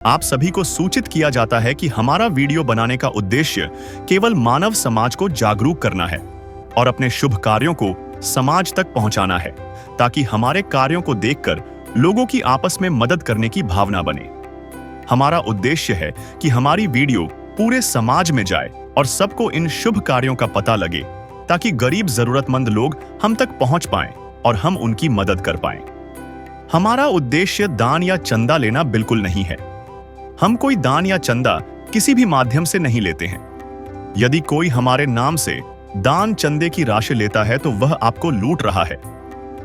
आप सभी को सूचित किया जाता है कि हमारा वीडियो बनाने का उद्देश्य केवल मानव समाज को जागरूक करना है और अपने शुभ कार्यों को समाज तक पहुंचाना है, ताकि हमारे कार्यों को देखकर लोगों की आपस में मदद करने की भावना बने। हमारा उद्देश्य है कि हमारी वीडियो पूरे समाज में जाए और सबको इन शुभ कार्यों का पता लगे, ताकि गरीब जरूरतमंद लोग हम तक पहुंच पाएं और हम उनकी मदद कर पाएं। हमारा उद्देश्य दान या चंदा लेना बिल्कुल नहीं है। हम कोई दान या चंदा किसी भी माध्यम से नहीं लेते हैं। यदि कोई हमारे नाम से दान चंदे की राशि लेता है तो वह आपको लूट रहा है।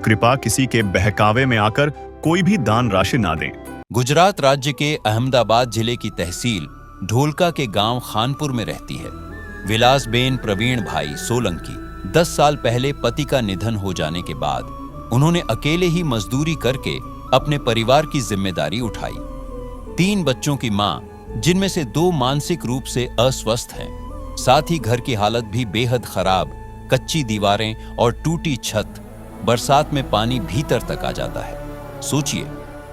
कृपया किसी के बहकावे में आकर कोई भी दान राशि ना दें। गुजरात राज्य के अहमदाबाद जिले की तहसील ढोलका के गांव खानपुर में रहती है विलासबेन प्रवीण भाई सोलंकी। 10 साल पहले पति का निधन हो जाने के बाद उन्होंने अकेले ही मजदूरी करके अपने परिवार की जिम्मेदारी उठाई। 3 बच्चों की मां, जिनमें से 2 मानसिक रूप से अस्वस्थ हैं। साथ ही घर की हालत भी बेहद खराब, कच्ची दीवारें और टूटी छत, बरसात में पानी भीतर तक आ जाता है। सोचिए,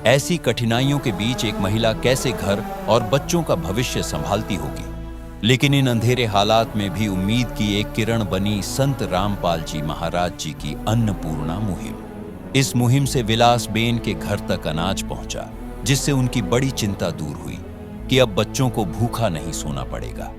ऐसी कठिनाइयों के बीच एक महिला कैसे घर और बच्चों का भविष्य संभालती होगी। लेकिन इन अंधेरे हालात में भी उम्मीद की एक किरण बनी संत रामपाल जी महाराज जी की अन्नपूर्णा मुहिम। इस मुहिम से विलासबेन के घर तक अनाज पहुंचा, जिससे उनकी बड़ी चिंता दूर हुई कि अब बच्चों को भूखा नहीं सोना पड़ेगा।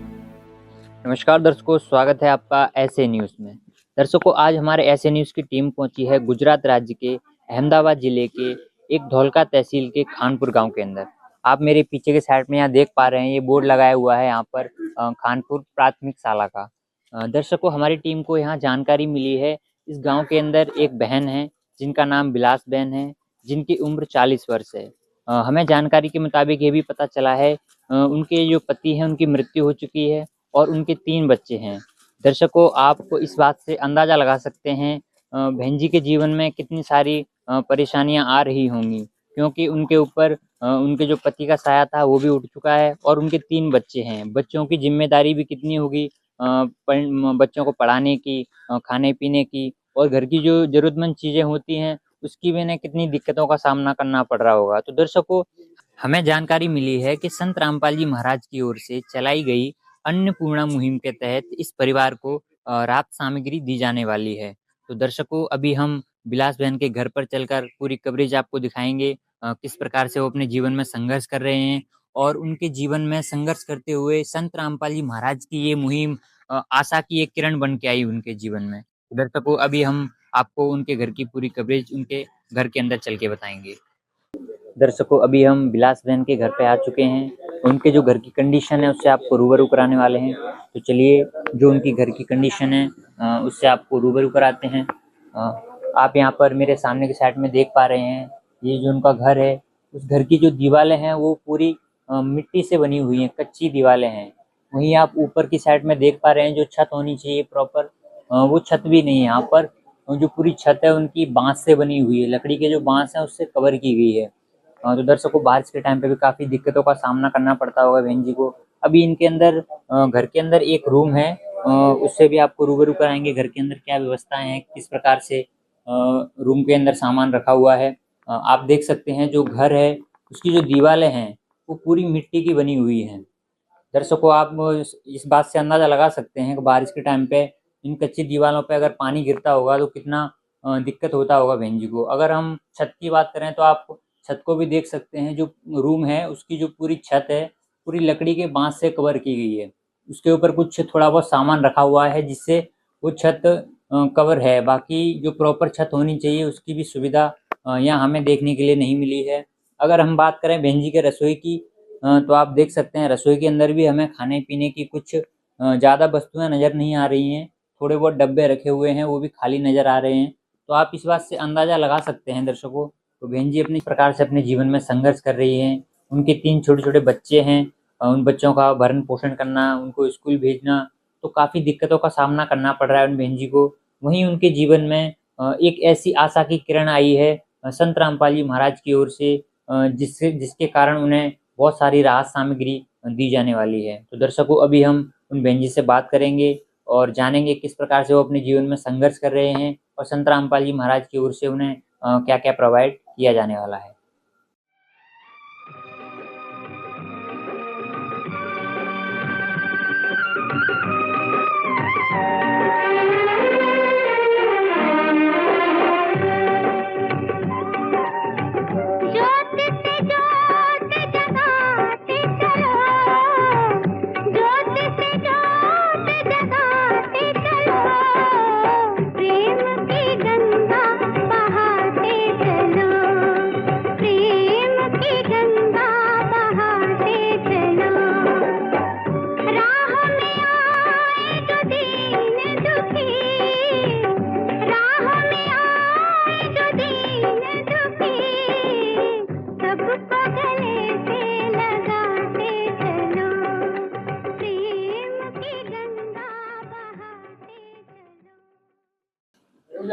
नमस्कार दर्शकों, स्वागत है आपका ऐसे न्यूज़ में। दर्शकों, आज हमारे ऐसे न्यूज़ की टीम पहुंची है गुजरात राज्य के अहमदाबाद जिले के एक धौलका तहसील के खानपुर गांव के अंदर। आप मेरे पीछे के साइड में यहाँ देख पा रहे हैं, ये बोर्ड लगाया हुआ है यहाँ पर खानपुर प्राथमिक शाला का। दर्शकों, हमारी टीम को यहाँ जानकारी मिली है, इस गाँव के अंदर एक बहन है जिनका नाम बिलासबेन है, जिनकी उम्र 40 वर्ष है। हमें जानकारी के मुताबिक ये भी पता चला है उनके जो पति हैं उनकी मृत्यु हो चुकी है और उनके 3 बच्चे हैं। दर्शकों, आप इस बात से अंदाज़ा लगा सकते हैं बहन जी के जीवन में कितनी सारी परेशानियां आ रही होंगी, क्योंकि उनके ऊपर उनके जो पति का साया था वो भी उठ चुका है और उनके 3 बच्चे हैं। बच्चों की जिम्मेदारी भी कितनी होगी, बच्चों को पढ़ाने की, खाने पीने की और घर की जो ज़रूरतमंद चीज़ें होती हैं उसकी भी इन्हें कितनी दिक्कतों का सामना करना पड़ रहा होगा। तो दर्शकों, हमें जानकारी मिली है कि संत रामपाल जी महाराज की ओर से चलाई गई अन्नपूर्णा मुहिम के तहत इस परिवार को राहत सामग्री दी जाने वाली है। तो दर्शकों, अभी हम बिलास बहन के घर पर चलकर पूरी कवरेज आपको दिखाएंगे, किस प्रकार से वो अपने जीवन में संघर्ष कर रहे हैं और उनके जीवन में संघर्ष करते हुए संत रामपाल जी महाराज की ये मुहिम आशा की एक किरण बन के आई उनके जीवन में। दर्शकों, अभी हम आपको उनके घर की पूरी कवरेज उनके घर के अंदर चल के बताएंगे। दर्शकों, अभी हम बिलास बहन के घर पे आ चुके हैं। उनके जो घर की कंडीशन है उससे आपको रूबरू कराने वाले हैं। तो चलिए, जो उनकी घर की कंडीशन है उससे आपको रूबरू कराते हैं। आप यहाँ पर मेरे सामने की साइड में देख पा रहे हैं, ये जो उनका घर है, उस घर की जो दीवारें हैं वो पूरी मिट्टी से बनी हुई हैं, कच्ची दीवारें हैं। वहीं आप ऊपर की साइड में देख पा रहे हैं, जो छत होनी चाहिए प्रॉपर, वो छत भी नहीं है यहाँ पर। जो पूरी छत है उनकी बांस से बनी हुई है, लकड़ी के जो बांस है उससे कवर की गई है। तो दर्शकों, बारिश के टाइम पे भी काफ़ी दिक्कतों का सामना करना पड़ता होगा बहन जी को। अभी इनके अंदर घर के अंदर एक रूम है, उससे भी आपको रूबरू कराएंगे घर के अंदर क्या व्यवस्थाएं हैं, किस प्रकार से रूम के अंदर सामान रखा हुआ है। आप देख सकते हैं जो घर है उसकी जो दीवारें हैं वो पूरी मिट्टी की बनी हुई हैं। दर्शकों, आप इस बात से अंदाज़ा लगा सकते हैं कि बारिश के टाइम पे इन कच्ची दीवारों पे अगर पानी गिरता होगा तो कितना दिक्कत होता होगा बहन जी को। अगर हम छत की बात करें तो आप छत को भी देख सकते हैं, जो रूम है उसकी जो पूरी छत है पूरी लकड़ी के बांस से कवर की गई है। उसके ऊपर कुछ थोड़ा बहुत सामान रखा हुआ है जिससे वो छत कवर है। बाकी जो प्रॉपर छत होनी चाहिए उसकी भी सुविधा यहाँ हमें देखने के लिए नहीं मिली है। अगर हम बात करें बहन जी के रसोई की, तो आप देख सकते हैं रसोई के अंदर भी हमें खाने पीने की कुछ ज़्यादा वस्तुएं नज़र नहीं आ रही हैं। थोड़े बहुत डब्बे रखे हुए हैं वो भी खाली नज़र आ रहे हैं। तो आप इस बात से अंदाज़ा लगा सकते हैं दर्शकों, तो बहन जी अपनी प्रकार से अपने जीवन में संघर्ष कर रही हैं। उनके 3 छोटे-छोटे बच्चे हैं, उन बच्चों का भरण पोषण करना, उनको स्कूल भेजना, तो काफ़ी दिक्कतों का सामना करना पड़ रहा है उन बहन जी को। वहीं उनके जीवन में एक ऐसी आशा की किरण आई है संत रामपाल जी महाराज की ओर से, जिसके कारण उन्हें बहुत सारी राहत सामग्री दी जाने वाली है। तो दर्शकों, अभी हम उन बहन जी से बात करेंगे और जानेंगे किस प्रकार से वो अपने जीवन में संघर्ष कर रहे हैं और संत रामपाल जी महाराज की ओर से उन्हें क्या क्या प्रोवाइड किया जाने वाला है।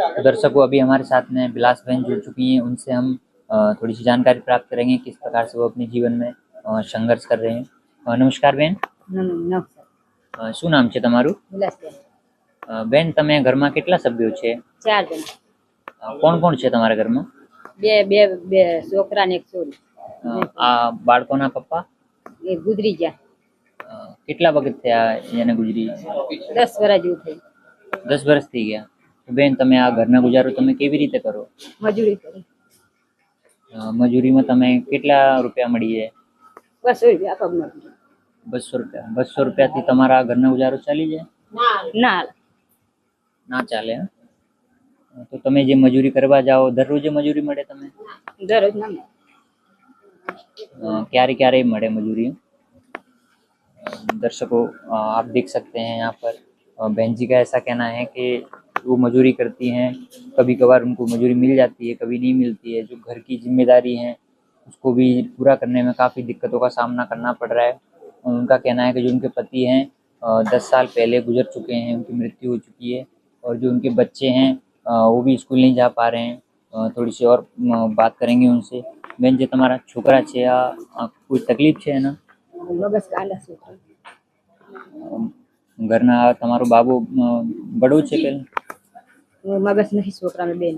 तो दर्शकों अभी हमारे साथ में विलास बहन जुड़ चुकी हैं, उनसे हम थोड़ी सी जानकारी प्राप्त करेंगे किस प्रकार से वो अपने जीवन में संघर्ष कर रहे हैं। नमस्कार બેન, શું નામ છે તમારું? બેન, તમે ઘરમાં કેટલા સભ્યો છે? 4 જણા, કોણ કોણ છે તમારા ઘરમાં? બે છોકરા ને એક છોરી. આ બાળકોના પપ્પા એ ગુજરી ગયા, કેટલા વખત થયા એને ગુજરી? 10 વર્ષ જેવું થઈ. 10 વર્ષ થઈ ગયા. તો બેન, તમે આ ઘરના ગુજારો તમે કેવી રીતે કરો? મજૂરી કરી, મજૂરીમાં તમે કેટલા રૂપિયા મળી જાય? 200 રૂપિયા પગમાં. 200 રૂપિયા. 200 રૂપિયાથી તમારા ઘરનો ગુજારો ચાલી જાય? ના ના ચાલે. હં? તો તમે જે મજૂરી કરવા જાઓ દરરોજે મજૂરી મળે તમે? દરરોજ ના મળે. ક્યારે ક્યારે મળે મજૂરી? दर्शकों आप देख सकते हैं यहाँ पर बहन जी का ऐसा कहना है कि वो मजूरी करती हैं, कभी कभार उनको मजूरी मिल जाती है, कभी नहीं मिलती है। जो घर की जिम्मेदारी है उसको भी पूरा करने में काफ़ी दिक्कतों का सामना करना पड़ रहा है। उनका कहना है कि जो उनके पति हैं 10 साल पहले गुजर चुके हैं, उनकी मृत्यु हो चुकी है, और जो उनके बच्चे हैं वो भी स्कूल नहीं जा पा रहे हैं। थोड़ी सी और बात करेंगे उनसे। बेन, जो तुम्हारा छोकरा है कोई तकलीफ है ना? મગજ કાલા છોકરા, घरना તમારો બાબુ બડો છે કે મગજ નહીં છોકરાને બેન.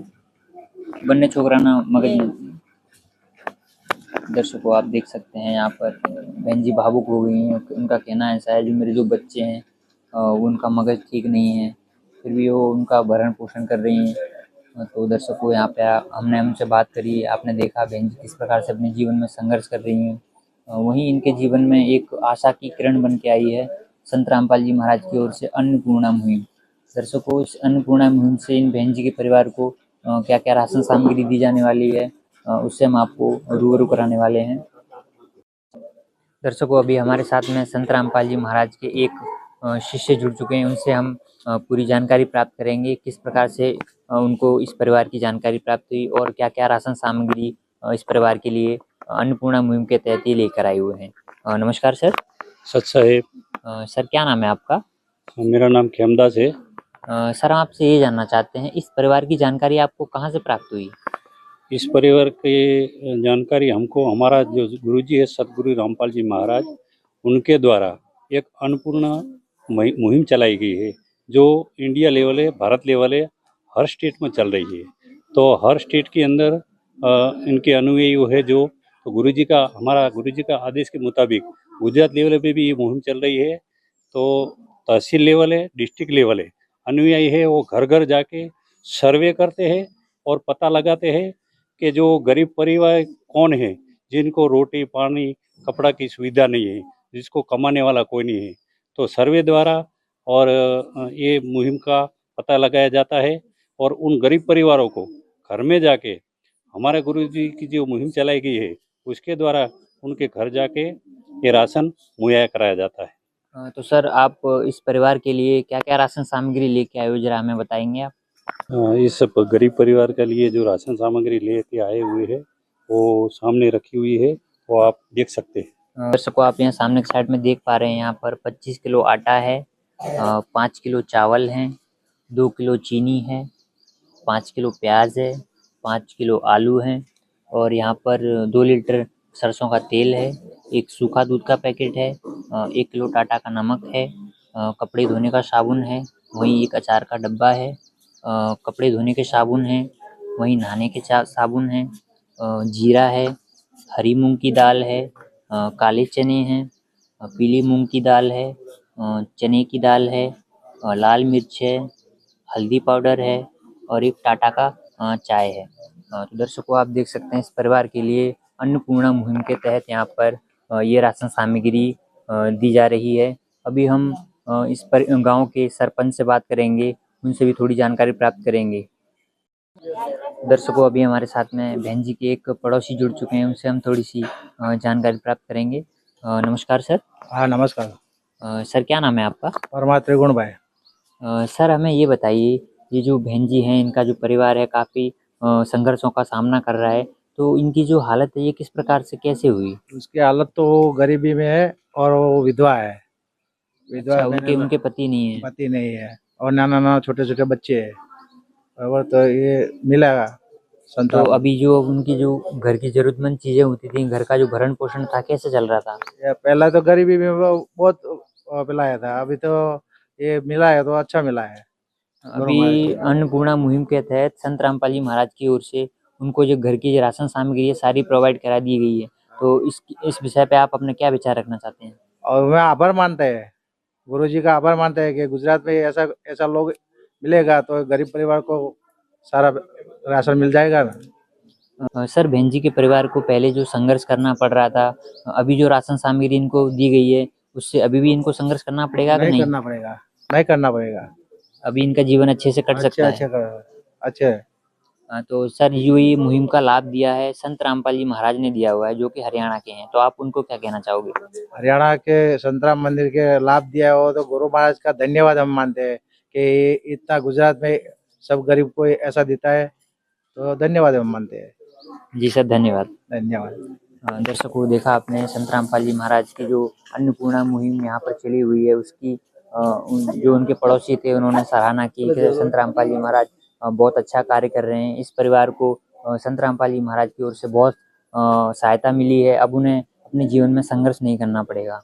બંને છોકરાના મગજ? दर्शकों आप देख सकते हैं यहाँ पर बहन जी भावुक हो गई हैं। उनका कहना ऐसा है, जो मेरे जो बच्चे हैं उनका मगज ठीक नहीं है, फिर भी वो उनका भरण पोषण कर रही हैं। तो दर्शकों यहाँ पे हमने उनसे बात करी, आपने देखा बहन जी किस प्रकार से अपने जीवन में संघर्ष कर रही हैं। वहीं इनके जीवन में एक आशा की किरण बन के आई है संत रामपाल जी महाराज की ओर से अन्नपूर्णा मुहिम। दर्शकों, इस अन्नपूर्णा मुहिम से इन बहन जी के परिवार को क्या क्या राशन सामग्री दी जाने वाली है उससे हम आपको रूबरू कराने वाले हैं। दर्शकों, अभी हमारे साथ में संत रामपाल जी महाराज के एक शिष्य जुड़ चुके हैं, उनसे हम पूरी जानकारी प्राप्त करेंगे किस प्रकार से उनको इस परिवार की जानकारी प्राप्त हुई और क्या क्या राशन सामग्री इस परिवार के लिए अन्नपूर्णा मुहिम के तहत ये लेकर आए हुए हैं। नमस्कार सर। सच साहेब, सर क्या नाम है आपका? मेरा नाम खेमदास है। सर, आपसे ये जानना चाहते हैं इस परिवार की जानकारी आपको कहाँ से प्राप्त हुई? इस परिवार की जानकारी हमको हमारा जो गुरुजी है सतगुरु रामपाल जी महाराज, उनके द्वारा एक अन्नपूर्णा मुहिम चलाई गई है, जो इंडिया लेवल है, भारत लेवल है, हर स्टेट में चल रही है। तो हर स्टेट के अंदर इनके अनुयायी है जो, तो गुरुजी का, हमारा गुरुजी का आदेश के मुताबिक गुजरात लेवल पे भी ये मुहिम चल रही है। तो तहसील लेवल है, डिस्ट्रिक्ट लेवल है, अनुयायी है वो घर घर जाके सर्वे करते हैं और पता लगाते हैं कि जो गरीब परिवार कौन है, जिनको रोटी पानी कपड़ा की सुविधा नहीं है, जिसको कमाने वाला कोई नहीं है। तो सर्वे द्वारा और ये मुहिम का पता लगाया जाता है और उन गरीब परिवारों को घर में जाके हमारे गुरुजी की जो मुहिम चलाई गई है उसके द्वारा उनके घर जाके ये राशन मुहैया कराया जाता है। तो सर, आप इस परिवार के लिए क्या क्या राशन सामग्री लेके आए हो, जरा हमें बताएंगे आप? इस गरीब परिवार के लिए जो राशन सामग्री लेके आए हुए हैं वो सामने रखी हुई है, वो आप देख सकते हैं। दर्शकों, आप यहाँ सामने की साइड में देख पा रहे हैं, यहाँ पर 25 किलो आटा है, 5 किलो चावल हैं, 2 किलो चीनी है, 5 किलो प्याज है, 5 किलो आलू हैं, और यहाँ पर 2 लीटर सरसों का तेल है, एक सूखा दूध का पैकेट है, 1 किलो टाटा का नमक है, कपड़े धोने का साबुन है, वहीं एक अचार का डब्बा है, कपड़े धोने के साबुन हैं, वहीं नहाने के साबुन हैं, जीरा है, हरी मूंग की दाल है, काले चने हैं, पीली मूंग की दाल है, चने की दाल है, लाल मिर्च है, हल्दी पाउडर है, और एक टाटा का चाय है। तो दर्शकों, आप देख सकते हैं इस परिवार के लिए अन्नपूर्णा मुहिम के तहत यहाँ पर ये राशन सामग्री दी जा रही है। अभी हम इस पर गांव के सरपंच से बात करेंगे, उनसे भी थोड़ी जानकारी प्राप्त करेंगे। दर्शकों, अभी हमारे साथ में बहन जी के एक पड़ोसी जुड़ चुके हैं, उनसे हम थोड़ी सी जानकारी प्राप्त करेंगे। नमस्कार सर। हाँ नमस्कार। सर क्या नाम है आपका? परमा त्रिगुण भाई। सर, हमें ये बताइए, ये जो बहन जी हैं, इनका जो परिवार है काफ़ी संघर्षों का सामना कर रहा है, तो इनकी जो हालत है ये किस प्रकार से कैसे हुई? उसकी हालत तो गरीबी में है और वो विधवा है। विधवा अच्छा, उनके पति नहीं है? पति नहीं है और नाना छोटे छोटे बच्चे हैं बराबर, तो ये मिलेगा तो संतरा। अभी जो उनकी जो घर की जरूरतमंद चीजें होती थी, घर का जो भरण पोषण था, कैसे चल रहा था? ये पहला तो गरीबी में वो बहुत पिलाया था, अभी तो ये मिला है तो अच्छा मिला है। अभी अन्नपूर्णा मुहिम के तहत संत रामपाल जी महाराज की ओर से उनको जो घर की राशन सामग्री है सारी प्रोवाइड करा दी गई है। तो इस विषय पे आप अपने क्या विचार रखना चाहते हैं? और मैं आभार मानते हैं, गुरु जी का आभार मानते हैं कि गुजरात में ऐसा ऐसा लोग मिलेगा तो गरीब परिवार को सारा राशन मिल जाएगा ना। सर, बहन जी के परिवार को पहले जो संघर्ष करना पड़ रहा था, अभी जो राशन सामग्री इनको दी गई है उससे अभी भी इनको संघर्ष करना पड़ेगा कि नहीं नहीं? करना पड़ेगा, नहीं करना पड़ेगा। अभी इनका जीवन अच्छे से कट अच्छे सकता अच्छे है। अच्छे। तो सर, जो ये मुहिम का लाभ दिया है संत रामपाल जी महाराज ने दिया हुआ है, जो कि हरियाणा के हैं, तो आप उनको क्या कहना चाहोगे? हरियाणा के संतराम मंदिर के लाभ दिया हो तो गुरु महाराज का धन्यवाद हम मानते हैं कि इतना गुजरात में सब गरीब को ऐसा देता है, तो धन्यवाद हम मानते हैं। जी सर, धन्यवाद। धन्यवाद। दर्शकों, देखा आपने संत रामपाल जी महाराज की जो अन्नपूर्णा मुहिम यहाँ पर चली हुई है उसकी जो उनके पड़ोसी थे उन्होंने सराहना की कि संत रामपाल जी महाराज बहुत अच्छा कार्य कर रहे हैं। इस परिवार को संत रामपाल जी महाराज की ओर से बहुत सहायता मिली है। अब उन्हें अपने जीवन में संघर्ष नहीं करना पड़ेगा।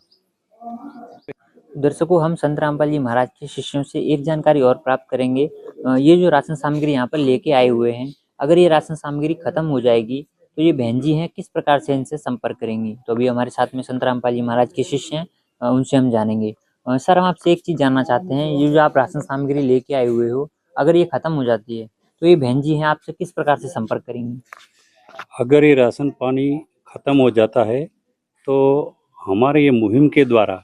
दर्शकों, हम संत रामपाल जी महाराज के शिष्यों से एक जानकारी और प्राप्त करेंगे। ये जो राशन सामग्री यहाँ पर लेके आए हुए हैं, अगर ये राशन सामग्री खत्म हो जाएगी तो ये बहन जी हैं किस प्रकार से इनसे संपर्क करेंगी? तो अभी हमारे साथ में संत रामपाल जी महाराज के शिष्य हैं, उनसे हम जानेंगे। सर, हम आपसे एक चीज़ जानना चाहते हैं, ये जो आप राशन सामग्री लेके आए हुए हो, अगर ये खत्म हो जाती है तो ये बहन जी हैं आपसे किस प्रकार से संपर्क करेंगी? अगर ये राशन पानी ख़त्म हो जाता है तो हमारे ये मुहिम के द्वारा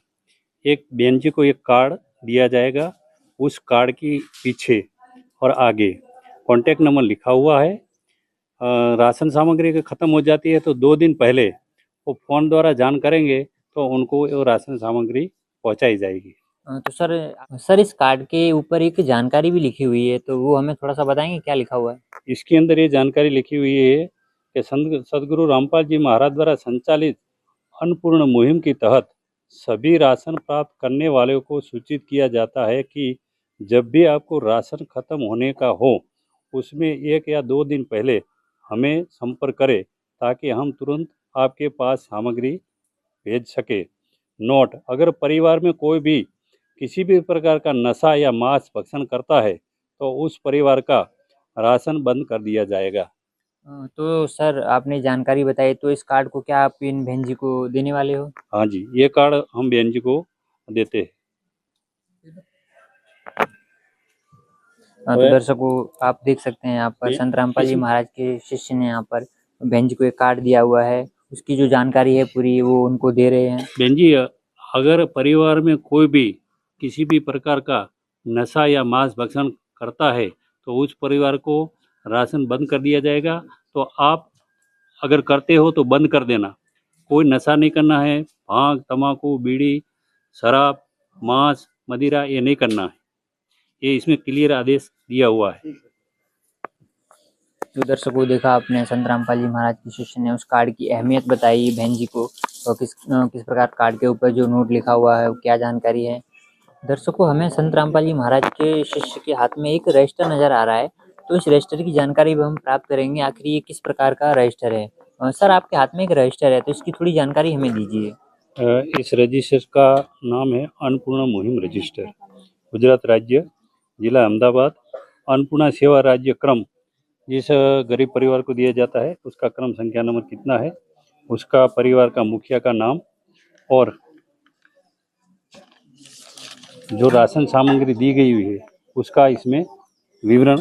एक बहन जी को एक कार्ड दिया जाएगा। उस कार्ड की पीछे और आगे कॉन्टैक्ट नंबर लिखा हुआ है। राशन सामग्री अगर ख़त्म हो जाती है तो 2 दिन पहले वो फ़ोन द्वारा जान करेंगे तो उनको वो राशन सामग्री पहुंचाई जाएगी। तो सर, इस कार्ड के ऊपर एक जानकारी भी लिखी हुई है, तो वो हमें थोड़ा सा बताएंगे क्या लिखा हुआ है? इसके अंदर ये जानकारी लिखी हुई है कि सदगुरु रामपाल जी महाराज द्वारा संचालित अन्नपूर्ण मुहिम के तहत सभी राशन प्राप्त करने वालों को सूचित किया जाता है कि जब भी आपको राशन खत्म होने का हो उसमें 1 या 2 दिन पहले हमें संपर्क करें ताकि हम तुरंत आपके पास सामग्री भेज सके। नोट: अगर परिवार में कोई भी किसी भी प्रकार का नशा या मांस भक्षण करता है तो उस परिवार का राशन बंद कर दिया जाएगा। तो सर, आपने जानकारी बताई, तो इस कार्ड को क्या आप इन बहन जी को देने वाले हो? हाँ जी, ये कार्ड हम बहन जी को देते हैं। तो दर्शकों, आप देख सकते हैं यहाँ पर ये संत रामपाल जी किसी- महाराज के शिष्य ने यहाँ पर बहन जी को एक कार्ड दिया हुआ है, उसकी जो जानकारी है पूरी वो उनको दे रहे हैं। बहन जी, अगर परिवार में कोई भी किसी भी प्रकार का नशा या मांस भक्षण करता है तो उस परिवार को राशन बंद कर दिया जाएगा। तो आप अगर करते हो तो बंद कर देना। कोई नशा नहीं करना है, भांग, तम्बाकू, बीड़ी, शराब, मांस, मदिरा ये नहीं करना है। ये इसमें क्लियर आदेश दिया हुआ है। तो दर्शकों, देखा आपने संत रामपाल जी महाराज के शिष्य ने उस कार्ड की अहमियत बताई बहन जी को, और किस प्रकार कार्ड के ऊपर जो नोट लिखा हुआ है वो क्या जानकारी है। दर्शकों, हमें संत रामपाल जी महाराज के शिष्य के हाथ में एक रजिस्टर नजर आ रहा है, तो इस रजिस्टर की जानकारी भी हम प्राप्त करेंगे, आखिर ये किस प्रकार का रजिस्टर है। सर, आपके हाथ में एक रजिस्टर है, तो इसकी थोड़ी जानकारी हमें दीजिए। इस रजिस्टर का नाम है अन्नपूर्णा मुहिम रजिस्टर। गुजरात राज्य, जिला अहमदाबाद। अन्नपूर्णा सेवा राज्य क्रम जिस गरीब परिवार को दिया जाता है उसका क्रम संख्या नंबर कितना है, उसका परिवार का मुखिया का नाम और जो राशन सामग्री दी गई हुई है उसका इसमें विवरण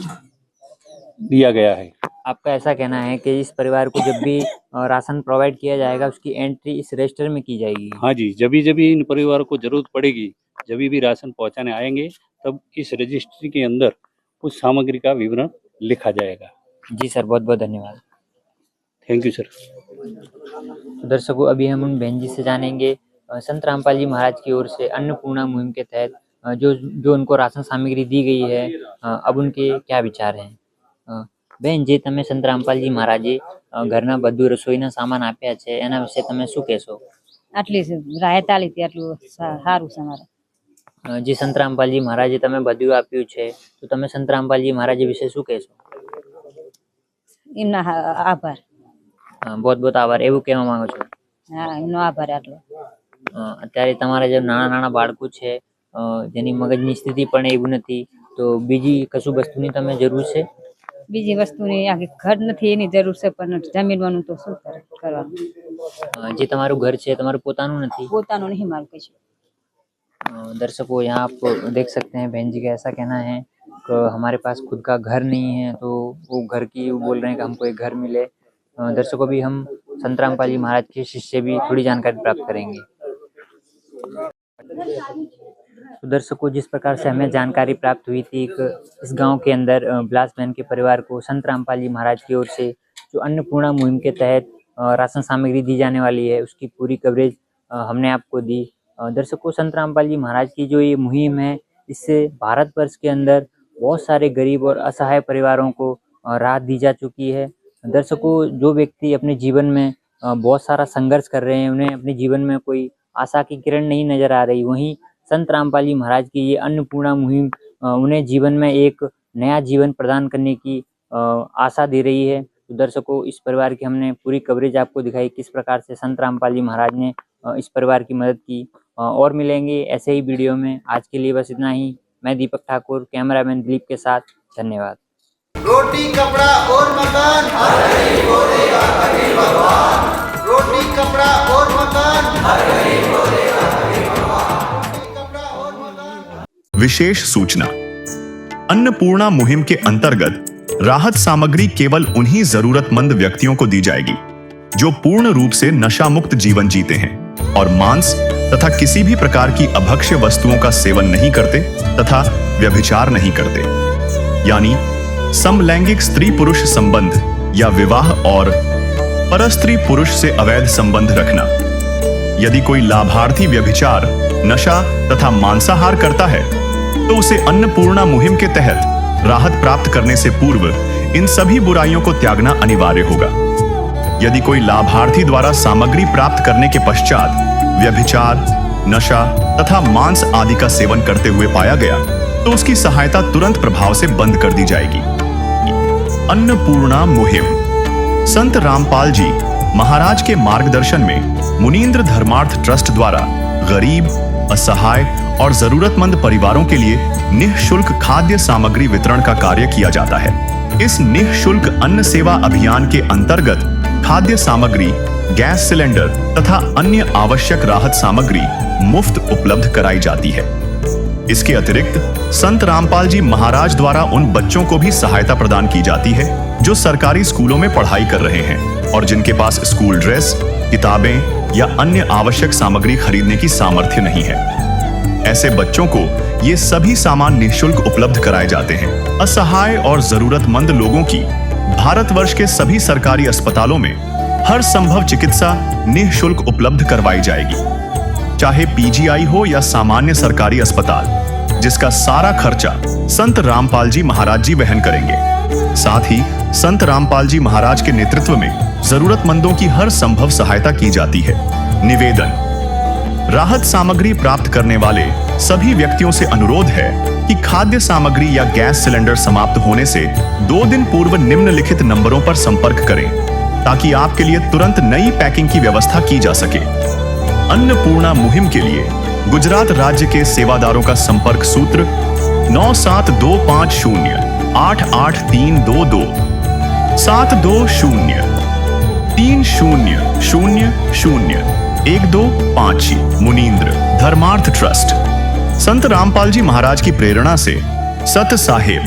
दिया गया है। आपका ऐसा कहना है कि इस परिवार को जब भी राशन प्रोवाइड किया जाएगा उसकी एंट्री इस रजिस्टर में की जाएगी? हाँ जी, जब भी इन परिवार को जरूरत पड़ेगी, जब भी राशन पहुंचाने आएंगे तब इस रजिस्ट्री के अंदर उस सामग्री का विवरण लिखा जाएगा। जी सर, बहुत बहुत धन्यवाद। Thank you sir. तो दर्शकों, अभी हम उन बहन जी से जानेंगे संत रामपाल जी महाराज की ओर से अन्नपूर्णा मुहिम के तहत जो उनको राशन सामग्री दी गई है, अब उनके क्या विचार हैं। બહેન, જે તમે સંત રામપાલજી મહારાજે ઘરના બધું રસોઈના સામાન આપ્યા છે એના વિશે તમે શું કહેશો? આટલી રાહત આલી હતી, આટલું સારું છે અમારે. જી સંત રામપાલજી મહારાજે તમે બધું આપ્યું છે તો તમે સંત રામપાલજી મહારાજ વિશે શું કહેશો? એમના આભાર. બહુ બહુ આભાર એવું કહેવા માંગો છો? હા, એમનો આભાર આટલો. અત્યારે તમારા જે નાના નાના બાળકો છે જેની મગજની સ્થિતિ પણ એવું નથી તો બીજી કશું વસ્તુની તમે જરૂર છે? બીજી વસ્તુની આખી ઘર નથી એની જરૂર છે પણ જમીનવાનું તો શું કરવાનું. જે તમારું ઘર છે તમારું પોતાનું નથી? પોતાનું નહીં મારું કશું. दर्शकों यहाँ आप देख सकते हैं बहन जी का ऐसा कहना है कि हमारे पास खुद का घर नहीं है तो वो घर की वो बोल रहे हैं कि हमको एक घर मिले। दर्शकों भी हम संत रामपाल जी महाराज के शिष्य भी थोड़ी जानकारी प्राप्त करेंगे। तो दर्शकों जिस प्रकार से हमें जानकारी प्राप्त हुई थी कि इस गांव के अंदर बिलास बहन के परिवार को संत रामपाल जी महाराज की ओर से जो अन्नपूर्णा मुहिम के तहत राशन सामग्री दी जाने वाली है उसकी पूरी कवरेज हमने आपको दी। दर्शकों संत रामपाल जी महाराज की जो ये मुहिम है इससे भारतवर्ष के अंदर बहुत सारे गरीब और असहाय परिवारों को राहत दी जा चुकी है। दर्शकों जो व्यक्ति अपने जीवन में बहुत सारा संघर्ष कर रहे हैं उन्हें अपने जीवन में कोई आशा की किरण नहीं नजर आ रही, वहीं संत रामपाल जी महाराज की ये अन्नपूर्णा मुहिम उन्हें जीवन में एक नया जीवन प्रदान करने की आशा दे रही है। तो दर्शकों इस परिवार की हमने पूरी कवरेज आपको दिखाई किस प्रकार से संत रामपाल जी महाराज ने इस परिवार की मदद की। और मिलेंगे ऐसे ही वीडियो में। आज के लिए बस इतना ही। मैं दीपक ठाकुर, कैमरामैन दिलीप के साथ। धन्यवाद। रोटी कपड़ा और मकान हर गरीब को देगा कबीर भगवान। रोटी कपड़ा और मकान हर गरीब को देगा कबीर भगवान। रोटी कपड़ा और मकान। विशेष सूचना, अन्नपूर्णा मुहिम के अंतर्गत राहत सामग्री केवल उन्हीं जरूरतमंद व्यक्तियों को दी जाएगी जो पूर्ण रूप से नशा मुक्त जीवन जीते हैं और मांस तथा किसी भी प्रकार की अभक्ष्य वस्तुओं का सेवन नहीं करते तथा व्यभिचार नहीं करते, यानी समलैंगिक स्त्री पुरुष संबंध या विवाह और परस्त्री पुरुष से अवैध संबंध रखना। यदि कोई लाभार्थी व्यभिचार, नशा तथा मांसाहार करता है तो उसे अन्नपूर्णा मुहिम के तहत राहत प्राप्त करने से पूर्व इन सभी बुराइयों को त्यागना अनिवार्य होगा। यदि कोई लाभार्थी द्वारा सामग्री प्राप्त करने के पश्चात व्यभिचार, नशा तथा मांस आदि का सेवन करते हुए पाया गया तो उसकी सहायता तुरंत प्रभाव से बंद कर दी जाएगी। अन्नपूर्णा मुहिम संत रामपाल जी महाराज के मार्गदर्शन में मुनींद्र धर्मार्थ ट्रस्ट द्वारा गरीब, असहाय और जरूरतमंद परिवारों के लिए निःशुल्क खाद्य सामग्री वितरण का कार्य किया जाता है। इस निःशुल्क अन्न सेवा अभियान के अंतर्गत खाद्य सामग्री, गैस सिलेंडर तथा अन्य आवश्यक राहत सामग्री मुफ्त उपलब्ध कराई जाती है। इसके अतिरिक्त संत रामपाल जी महाराज द्वारा उन बच्चों को भी सहायता प्रदान की जाती है जो सरकारी स्कूलों में पढ़ाई कर रहे हैं और जिनके पास स्कूल ड्रेस, किताबें या अन्य आवश्यक सामग्री खरीदने की सामर्थ्य नहीं है। ऐसे बच्चों को ये सभी सामान निःशुल्क उपलब्ध कराए जाते हैं। असहाय और जरूरतमंद लोगों की भारतवर्ष के सभी सरकारी अस्पतालों में हर संभव चिकित्सा निःशुल्क उपलब्ध करवाई जाएगी, चाहे पीजीआई हो या सामान्य सरकारी अस्पताल, जिसका सारा खर्चा संत रामपाल जी महाराज जी वहन करेंगे। साथ ही संत रामपाल जी महाराज के नेतृत्व में जरूरतमंदों की हर संभव सहायता की जाती है। निवेदन, राहत सामग्री प्राप्त करने वाले सभी व्यक्तियों से अनुरोध है कि खाद्य सामग्री या गैस सिलेंडर समाप्त होने से 2 दिन पूर्व निम्नलिखित नंबरों पर संपर्क करें ताकि आपके लिए तुरंत नई पैकिंग की व्यवस्था की जा सके। अन्नपूर्णा मुहिम के लिए गुजरात राज्य के सेवादारों का संपर्क सूत्र 9725088322 72030001256 मुनींद्र धर्मार्थ ट्रस्ट। संत रामपाल जी महाराज की प्रेरणा से सत साहेब